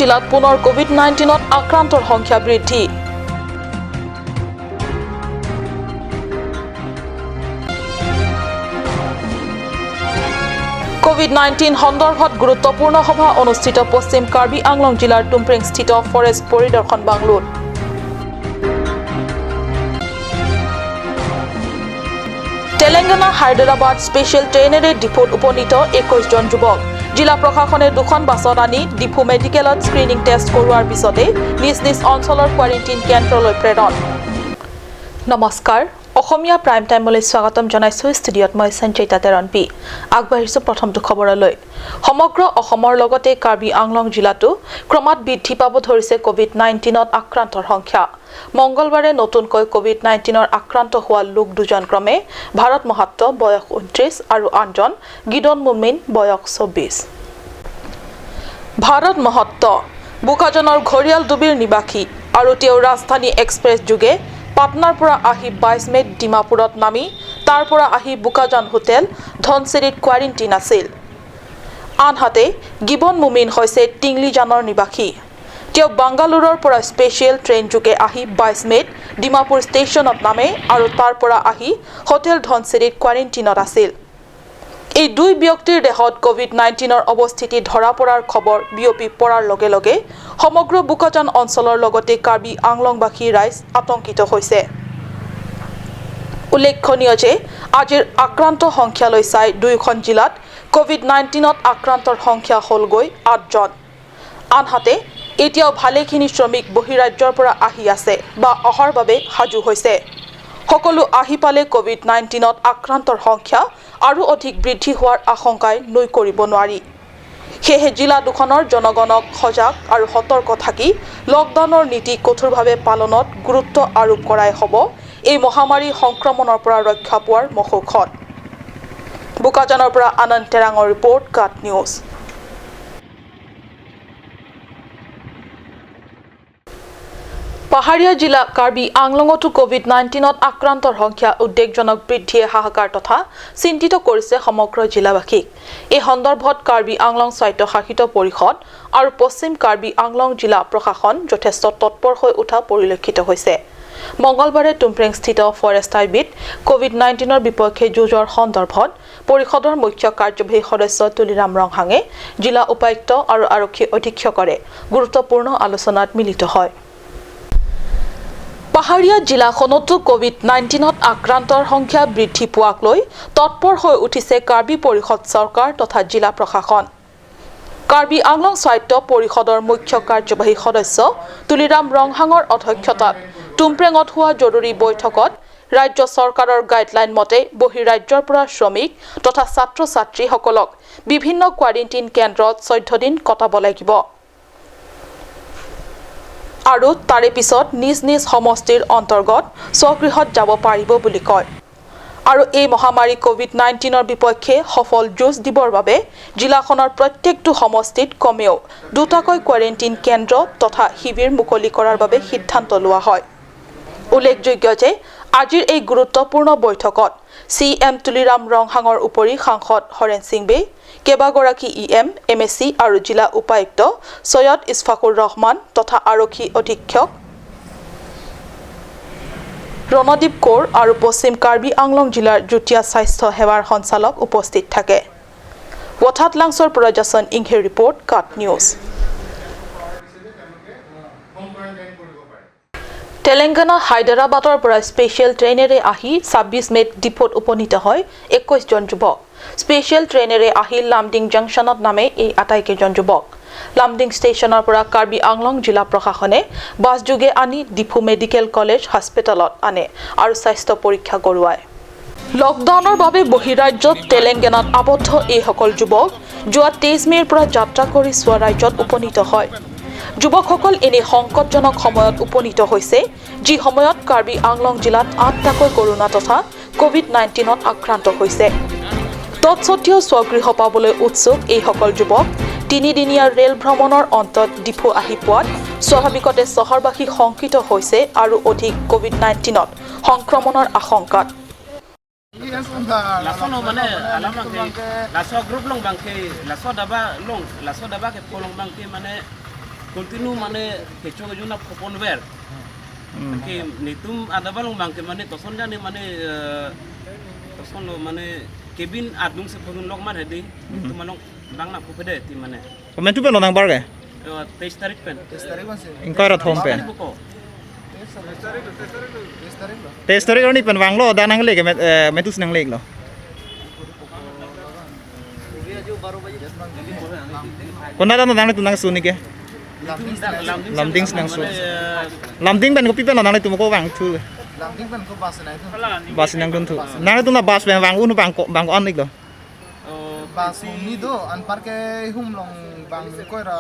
জিলাত পুনৰ কোভিড-19ত আক্ৰান্তৰ সংখ্যা বৃদ্ধি। কোভিড-19 সন্দৰ্ভত গুৰুত্বপূৰ্ণ সভা অনুষ্ঠিত পশ্চিম কাৰ্বি আংলং জিলাৰ টুমপ্ৰেংস্থিত ফৰেষ্ট পৰিদৰ্শন বাংলোত। তেলেংগানা হায়দৰাবাদ স্পেচিয়েল ট্ৰেইনেৰে ডিপুত উপনীত 21 জন যুৱক। জিলা প্ৰশাসনে 2খন বাছত আনি ডিপু মেডিকেলত স্ক্ৰিনিং টেষ্ট কৰোৱাৰ পিছতে নিজ নিজ অঞ্চলৰ কোৱাৰেণ্টাইন কেন্দ্ৰলৈ প্ৰেৰণ। নমস্কাৰ, অসমীয়া প্ৰাইম টাইমলৈ স্বাগতম জনাইছো। ষ্টুডিঅ'ত মই সঞ্চিতা তেৰণপি। আগবাঢ়িছো প্ৰথমটো খবৰলৈ। সমগ্ৰ অসমৰ লগতে কাৰ্বি আংলং জিলাতো ক্ৰমাৎ বৃদ্ধি পাব ধৰিছে কোভিড-19ত আক্ৰান্তৰ সংখ্যা। মঙ্গলবাৰে নতুনকৈ কোভিড-19ৰ আক্ৰান্ত হোৱা লোক 2 জন ক্ৰমে ভাৰত মহাত্ত বয়স 29 আৰু আনজন গিদন মুমিন বয়স 24। ভাৰত মহাত্ত বোকাজানৰ ঘৰিয়াল ডুবিৰ নিবাসী আৰু তেওঁ ৰাজধানী এক্সপ্ৰেছ যোগে পাটনাৰ পৰা আহি 22 মেত ডিমাপুৰত নামি তাৰ পৰা আহি বোকাজান হোটেল ধনচিৰিত কোৱাৰেণ্টাইন আছিল। আনহাতে গিবন মুমিন হৈছে টিংলিজানৰ নিবাসী। তেওঁ বাংগালুৰুৰ পৰা স্পেচিয়েল ট্ৰেইন যোগে আহি 22 মেত ডিমাপুৰ ষ্টেচনত নামে আৰু তাৰ পৰা আহি হোটেল ধনচিৰিত কোৱাৰেণ্টাইনত আছিল। এই 2 ব্যক্তিৰ দেহত কোভিড-19ৰ অৱস্থিতি ধৰা পৰাৰ খবৰ বিয়পি পৰাৰ লগে লগে সমগ্ৰ বোকাজান অঞ্চলৰ লগতে কাৰ্বি আংলংবাসী ৰাইজ আতংকিত হৈছে। উল্লেখনীয় যে আজিৰ আক্ৰান্ত সংখ্যালৈ চাই 2খন জিলাত কোভিড-19ত আক্ৰান্তৰ সংখ্যা হ'লগৈ 8 জন। আনহাতে এতিয়াও ভালেখিনি শ্ৰমিক বহিৰাজ্যৰ পৰা আহি আছে বা অহাৰ বাবে সাজু হৈছে। সকলো আহি পালে কোভিড-19ত আক্ৰান্তৰ সংখ্যা আৰু অধিক বৃদ্ধি হোৱাৰ আশংকাই নুই কৰিব নোৱাৰি। সেয়েহে জিলা দুখনৰ জনগণক সজাগ আৰু সতৰ্ক থাকি লকডাউনৰ নীতি কঠোৰভাৱে পালনত গুৰুত্ব আৰোপ কৰাই হ'ব এই মহামাৰী সংক্ৰমণৰ পৰা ৰক্ষা পোৱাৰ মহৌষধ। বোকাজানৰ পৰা আনন্দ তেৰাঙৰ ৰিপৰ্ট, কাট নিউজ। পাহাৰীয়া জিলা কাৰ্বি আংলঙতো কোভিড-19ত আক্ৰান্তৰ সংখ্যা উদ্বেগজনক বৃদ্ধিয়ে হাহাকাৰ তথা চিন্তিত কৰিছে সমগ্ৰ জিলাবাসীক। এই সন্দৰ্ভত কাৰ্বি আংলং স্বায়ত্তশাসিত পৰিষদ আৰু পশ্চিম কাৰ্বি আংলং জিলা প্ৰশাসন যথেষ্ট তৎপৰ হৈ উঠা পৰিলক্ষিত হৈছে। মঙ্গলবাৰে টুমপ্ৰেংস্থিত ফৰেষ্ট আইবিত কোভিড-19ৰ বিপক্ষে যুঁজৰ সন্দৰ্ভত পৰিষদৰ মুখ্য কাৰ্যবাহী সদস্য তুলিৰাম ৰংহাঙে জিলা উপায়ুক্ত আৰু আৰক্ষী অধীক্ষকৰে গুৰুত্বপূৰ্ণ আলোচনাত মিলিত হয়। পাহাৰীয়া জিলাখনতো কোভিড-19ত আক্ৰান্তৰ সংখ্যা বৃদ্ধি পোৱাক লৈ তৎপৰ হৈ উঠিছে কাৰ্বি পৰিষদ চৰকাৰ তথা জিলা প্ৰশাসন। কাৰ্বি আংলং স্বায়ত্ত পৰিষদৰ মুখ্য কাৰ্যবাহী সদস্য তুলিৰাম ৰংহাঙৰ অধ্যক্ষতাত টুমপ্ৰেঙত হোৱা জৰুৰী বৈঠকত ৰাজ্য চৰকাৰৰ গাইডলাইন মতে বহিৰাজ্যৰ পৰা শ্ৰমিক তথা ছাত্ৰ-ছাত্ৰীসকলক বিভিন্ন কোৱাৰেণ্টাইন কেন্দ্ৰত 14 দিন কটাব লাগিব আৰু তাৰে পিছত নিজ নিজ সমষ্টিৰ অন্তৰ্গত স্বগৃহত যাব পাৰিব বুলি কয়। আৰু এই মহামাৰী কোভিড-19ৰ বিপক্ষে সফল যুঁজ দিবৰ বাবে জিলাখনৰ প্ৰত্যেকটো সমষ্টিত কমেও 2টাকৈ কোৱাৰেণ্টাইন কেন্দ্ৰ তথা শিবিৰ মুকলি কৰাৰ বাবে সিদ্ধান্ত লোৱা হয়। উল্লেখযোগ্য যে আজিৰ এই গুৰুত্বপূৰ্ণ বৈঠকত CM তুলিৰাম ৰংহাঙৰ উপৰি সাংসদ হৰেণ সিং বে, কেইবাগৰাকী EM, MSc আৰু জিলা উপায়ুক্ত সৈয়দ ইছফাকুৰ ৰহমান তথা আৰক্ষী অধীক্ষক ৰণদীপ কৌৰ আৰু পশ্চিম কাৰ্বি আংলং জিলাৰ যুটীয়া স্বাস্থ্য সেৱাৰ সঞ্চালক উপস্থিত থাকে। ৱথাটলাংছৰ পৰা জাছন ইংহেৰ ৰিপৰ্ট, কাট নিউজ। তেলেংগানা হায়দৰাবাদৰ পৰা স্পেচিয়েল ট্ৰেইনেৰে আহি 26 মেত ডিপুত উপনীত হয় 21 জন যুৱক। স্পেচিয়েল ট্ৰেইনেৰে আহি লামডিং জাংচনত নামে এই আটাইকেইজন যুৱক। লামডিং ষ্টেচনৰ পৰা কাৰ্বি আংলং জিলা প্ৰশাসনে বাছ যোগে আনি ডিফু মেডিকেল কলেজ হাস্পতালত আনে আৰু স্বাস্থ্য পৰীক্ষা কৰোৱায়। লকডাউনৰ বাবে বহিৰাজ্যত তেলেংগানাত আবদ্ধ এইসকল যুৱক যোৱা 23 মেৰ পৰা যাত্ৰা কৰি স্ব ৰাজ্যত উপনীত হয়। যুৱকসকল এনে সংকটজনক সময়ত উপনীত হৈছে যি সময়ত কাৰ্বি আংলং জিলাত 8টাকৈ কৰোনা তথা কোভিড-19ত আক্ৰান্ত হৈছে। তৎসত্ত্বেও স্বগৃহ পাবলৈ উৎসুক এইসকল যুৱক 3দিনীয়া ৰেল ভ্ৰমণৰ অন্তত ডিফু আহি পোৱাত স্বাভাৱিকতে চহৰবাসী শংকিত হৈছে আৰু অধিক কোভিড-19ত সংক্ৰমণৰ আশংকাত। Laso no mana alamak ke laso group long bangke laso daba ke kolong bangke mana continue mana kecok juna popon ber ke nitum ada balong bangke mana toson jani mana toson lo mana kebin adung sepengun lok mana hadi itu manong bang nak popede ti mana Komen tu pen nang bar ke 23 tarik pen ingkar at home pen Test tarik ni pen wang lo dan nang lek metus nang lek lo Kona dan nang tu nang suni ke Lamding nang su Lamding pen ko pi pen nang tu mo ko wang tu Lamding pen ko bas na itu bas nang tu nang tu na bas pen wang unu bang ko on lik lo bas ni do an parke humlong bang ko ra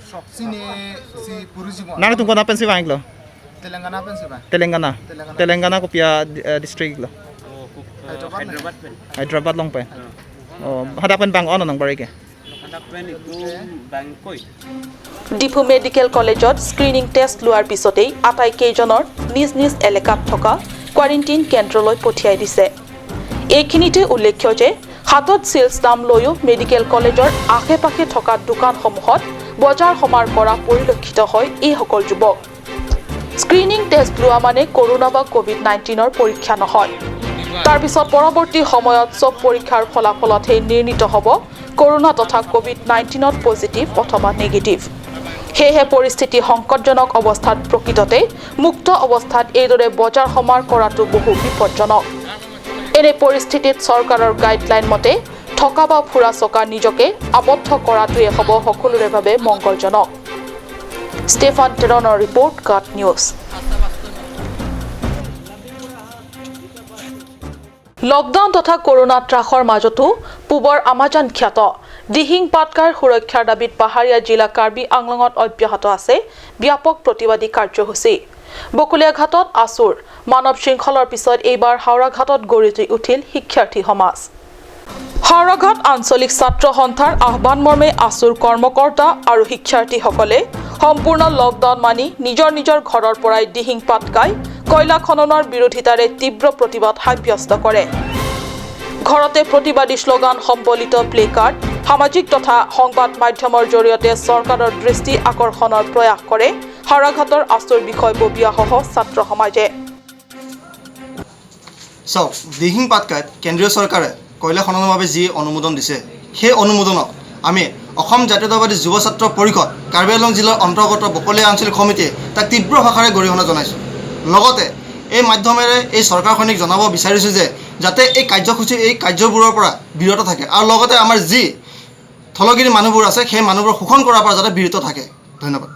shop sini si puruji mo nang tu ko na pen si wang lo Telangana pen sih Telangana ko pia district lo Hyderabad pen Hyderabad long pen oh hadapan bang on nang bar ke hadapan itu bangkoi Diphu medical কলেজত screening test লোৱাৰ পিছতেই আটাই কেইজনৰ নিজ নিজ এলেকাত থকা quarantine কেন্দ্ৰলৈ পঠিয়াই দিছে এইখিনিতে উল্লেখ্য যে হাতত চিলছ দাম লৈও মেডিকেল কলেজৰ আশে-পাশে থকা দোকানসমূহত বজাৰ সমাৰ কৰা পৰিলক্ষিত হয় এই সকল যুৱক স্ক্ৰিনিং টেষ্ট লোৱা মানে কৰোনা বা কোভিড-19ৰ পৰীক্ষা নহয় তাৰ পিছত পৰৱৰ্তী সময়ত সব পৰীক্ষাৰ ফলাফলতহে নিৰ্ণিত হ'ব কৰোনা তথা কোভিড-19ত পজিটিভ অথবা নেগেটিভ হেহে পৰিস্থিতি সংকটজনক অৱস্থাত প্ৰকৃততে মুক্ত অৱস্থাত এইদৰে বজাৰ সমাৰ কৰাটো বহু বিপদজনক এনে পৰিস্থিতিত চৰকাৰৰ গাইডলাইন মতে ঠকা বা ফুৰা চকা নিজকে আবদ্ধ কৰাটোৱে হ'ব সকলোৰে বাবে মংগলজনক ষ্টেফান টেৰনৰ ৰিপৰ্ট কাট নিউজ লকডাউন তথা কৰোনা ত্ৰাসৰ মাজতো পূবৰ আমাজন খ্যাত দিহিং পাটকাৰ সুৰক্ষাৰ দাবীত পাহাৰীয়া জিলা কাৰ্বি আংলঙত অব্যাহত আছে ব্যাপক প্ৰতিবাদী কাৰ্যসূচী বকুলীয়াঘাটত আসুৰ মানৱ শৃংখলৰ পিছত এইবাৰ হাওৰাঘাটত গঢ়ি উঠিল শিক্ষাৰ্থী সমাজ হাওৰাঘাট আঞ্চলিক ছাত্ৰ সন্থাৰ আহ্বান মৰ্মে আসুৰ কৰ্মকৰ্তা আৰু শিক্ষাৰ্থীসকলে সম্পূৰ্ণ লকডাউন মানি নিজৰ ঘৰৰ পৰাই দিহিং পাটকাই কয়লা খননৰ বিৰোধিতাৰে তীব্ৰ প্ৰতিবাদ সাব্যস্ত কৰে ঘৰতে প্ৰতিবাদী শ্লোগান সম্বলিত প্লে কাৰ্ড সামাজিক তথা সংবাদ মাধ্যমৰ জৰিয়তে চৰকাৰৰ দৃষ্টি আকৰ্ষণৰ প্ৰয়াস কৰে হাওৰাঘাটৰ আসুৰ বিষয়ববীয়াসহ ছাত্ৰ সমাজে দিহিং পাটকাইত কেন্দ্ৰীয় চৰকাৰে কয়লা খননৰ বাবে যি অনুমোদন দিছে সেই অনুমোদনক আমি অসম জাতীয়তাবাদী যুৱ ছাত্ৰ পৰিষদ কাৰ্বি আংলং জিলাৰ অন্তৰ্গত বকলীয়া আঞ্চলিক সমিতিয়ে তাক তীব্ৰ ভাষাৰে গৰিহণা জনাইছোঁ লগতে এই মাধ্যমেৰে এই চৰকাৰখনিক জনাব বিচাৰিছোঁ যে যাতে এই কাৰ্যসূচী এই কাৰ্যবোৰৰ পৰা বিৰত থাকে আৰু লগতে আমাৰ যি থলগিৰি মানুহবোৰ আছে সেই মানুহবোৰ শোষণ কৰাৰ পৰা যাতে বিৰত থাকে ধন্যবাদ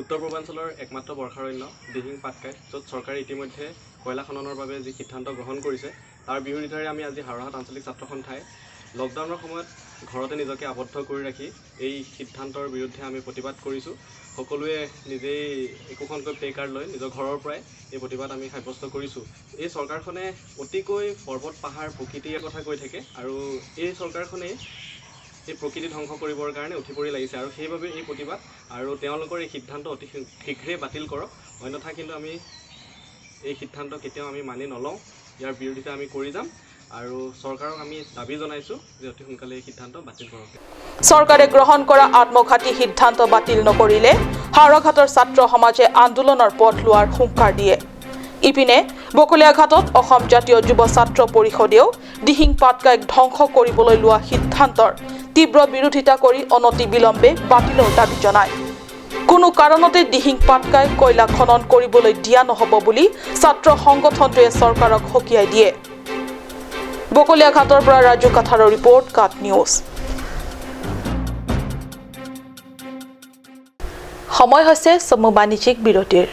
উত্তৰ পূৰ্বাঞ্চলৰ একমাত্ৰ বৰ্ষাৰণ্য দিহিং পাটকাই য'ত চৰকাৰে ইতিমধ্যে কয়লা খননৰ বাবে যি সিদ্ধান্ত গ্ৰহণ কৰিছে তাৰ বিৰোধিতাৰে আমি আজি হাওৰাঘাট আঞ্চলিক ছাত্ৰ সন্থাই লকডাউনৰ সময়ত ঘৰতে নিজকে আবদ্ধ কৰি ৰাখি এই সিদ্ধান্তৰ বিৰুদ্ধে আমি প্ৰতিবাদ কৰিছোঁ সকলোৱে নিজেই একোখনকৈ প্লে কাৰ্ড লৈ নিজৰ ঘৰৰ পৰাই এই প্ৰতিবাদ আমি সাব্যস্ত কৰিছোঁ এই চৰকাৰখনে অতিকৈ পৰ্বত পাহাৰ প্ৰকৃতিৰ কথা কৈ থাকে আৰু এই চৰকাৰখনেই এই প্ৰকৃতি ধ্বংস কৰিবৰ কাৰণে উঠি পৰি লাগিছে আৰু সেইবাবে এই প্ৰতিবাদ আৰু তেওঁলোকৰ এই সিদ্ধান্ত অতি শীঘ্ৰেই বাতিল কৰক অন্যথা কিন্তু আমি এই সিদ্ধান্ত কেতিয়াও আমি মানি নলওঁ ইয়াৰ বিৰোধিতা আমি কৰি যাম আৰু চৰকাৰক আমি দাবী জনাইছোঁ যে অতি সোনকালে এই সিদ্ধান্ত বাতিল কৰক চৰকাৰে গ্ৰহণ কৰা আত্মঘাতী সিদ্ধান্ত বাতিল নকৰিলে হাওৰাঘাটৰ ছাত্ৰ সমাজে আন্দোলনৰ পথ লোৱাৰ হুংকাৰ দিয়ে ইপিনে বকুলীয়াঘাটত অসম জাতীয় যুৱ ছাত্ৰ পৰিষদেও দিহিং পাটকাইক ধ্বংস কৰিবলৈ লোৱা সিদ্ধান্তৰ তীব্ৰ বিৰোধিতা কৰি অনতি বিলম্বে বাতিলৰ দাবী জনায় কোনো কাৰণতে দিহিং পাটকাই কয়লা খনন কৰিবলৈ দিয়া নহ'ব বুলি ছাত্ৰ সংগঠনটোৱে চৰকাৰক সকীয়াই দিয়ে বকুলীয়াঘাটৰ পৰা ৰাজু কাঠাৰৰ ৰিপৰ্ট কাট নিউজ সময় হৈছে চমু বাণিজ্যিক বিৰতিৰ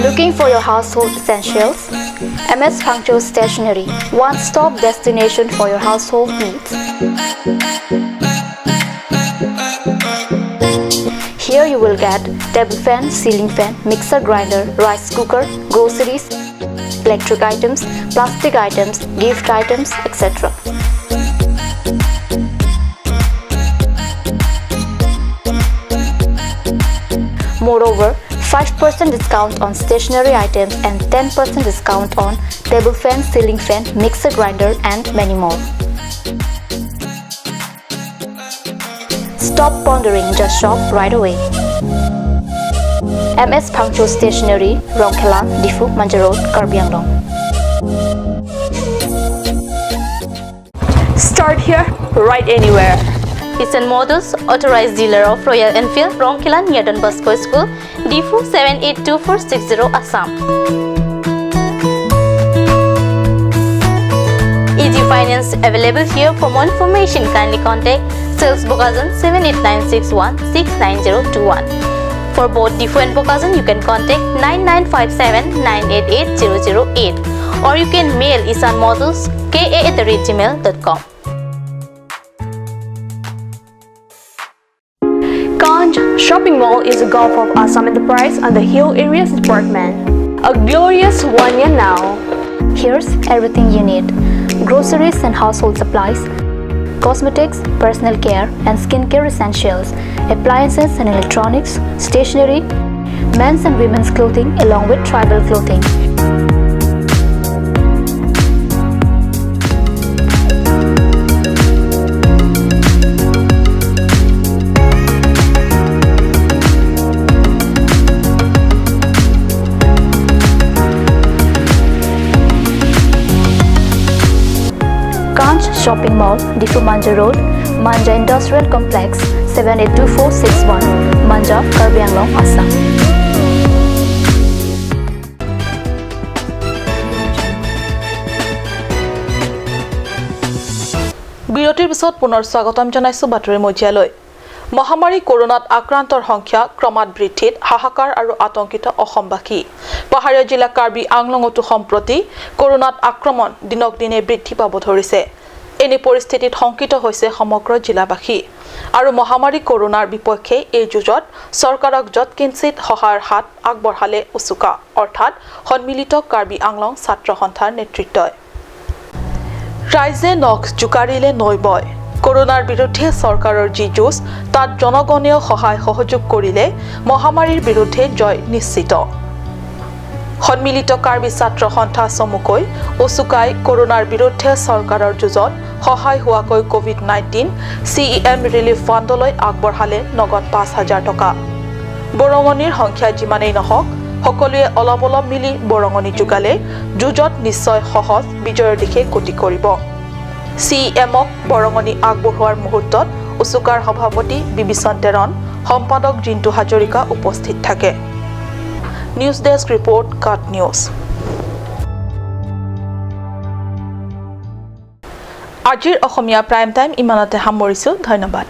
Looking for your household essentials? MS Punctual Stationery, one-stop destination for your household needs. Here you will get table fan, ceiling fan, mixer grinder, rice cooker, groceries, electric items, plastic items, gift items, etc. Moreover, 5% discount on stationery items and 10% discount on table fan, ceiling fan, mixer grinder and many more. Stop pondering, just shop right away. MS Punctual Stationery, Rongkhelan, Difu, Manja Road, Karbi Anglong. Start here, right anywhere. Eastern Motors, authorized dealer of Royal Enfield, Rongkhelan, near Don Bosco School, Difu 782460 Assam. Easy finance available here. For more information, kindly contact Sales Bokazan 78961 For both Difu and Bokazan, you can contact 9957988008 or you can mail isanmotors@gmail.com. Ganj Shopping Mall is a gulf of Assam Enterprise and the Hill Areas Department. A glorious 1 year now. Here's everything you need: groceries and household supplies, cosmetics, personal care and skincare essentials, appliances and electronics, stationery, men's and women's clothing along with tribal clothing. Ganj Shopping Mall, Difu Manja Road, Manja Industrial Complex, 782461, Manja, Karbi Anglong, Assam. বিৰতিৰ পিছত পুনৰ স্বাগতম জনাইছো বাতৰি মজিয়ালৈ। মহামাৰী কৰোনাত আক্ৰান্তৰ সংখ্যা ক্ৰমাৎ বৃদ্ধিত হাহাকাৰ আৰু আতংকিত অসমবাসী। পাহাৰীয়া জিলা কাৰ্বি আংলঙতো সম্প্ৰতি কৰোনাত আক্ৰমণ দিনক দিনে বৃদ্ধি পাব ধৰিছে। এনে পৰিস্থিতিত শংকিত হৈছে সমগ্ৰ জিলাবাসী আৰু মহামাৰী কৰোনাৰ বিপক্ষে এই যুঁজত চৰকাৰক যৎকিঞ্চিত সহায়ৰ হাত আগবঢ়ালে উচুকা অৰ্থাৎ সন্মিলিত কাৰ্বি আংলং ছাত্ৰ সন্থাৰ নেতৃত্বই। ৰাইজে নখ জোকাৰিলে নৈ বয়। কৰোনাৰ বিৰুদ্ধে চৰকাৰৰ যি যুঁজ তাত জনগণেও সহায় সহযোগ কৰিলে মহামাৰীৰ বিৰুদ্ধে জয় নিশ্চিত। সন্মিলিত কাৰ্বি ছাত্ৰ সন্থা চমুকৈ উচুকাই কৰোনাৰ বিৰুদ্ধে চৰকাৰৰ যুঁজত সহায় হোৱাকৈ COVID-19 CEM ৰিলিফ ফাণ্ডলৈ আগবঢ়ালে নগদ 5,000 টকা। বৰঙণিৰ সংখ্যা যিমানেই নহওক সকলোৱে অলপ অলপ মিলি বৰঙণি যোগালে যুঁজত নিশ্চয় সহজ বিজয়ৰ দিশে গতি কৰিব। CEMক বৰঙণি আগবঢ়োৱাৰ মুহূৰ্তত উচুকাৰ সভাপতি বিবিচন তেৰণ, সম্পাদক জিন্তু হাজৰিকা উপস্থিত থাকে। নিউজ ডেস্ক ৰিপৰ্ট কাট নিউজ। আজিৰ অসমীয়া প্ৰাইম টাইম ইমানতে সামৰিছো। ধন্যবাদ।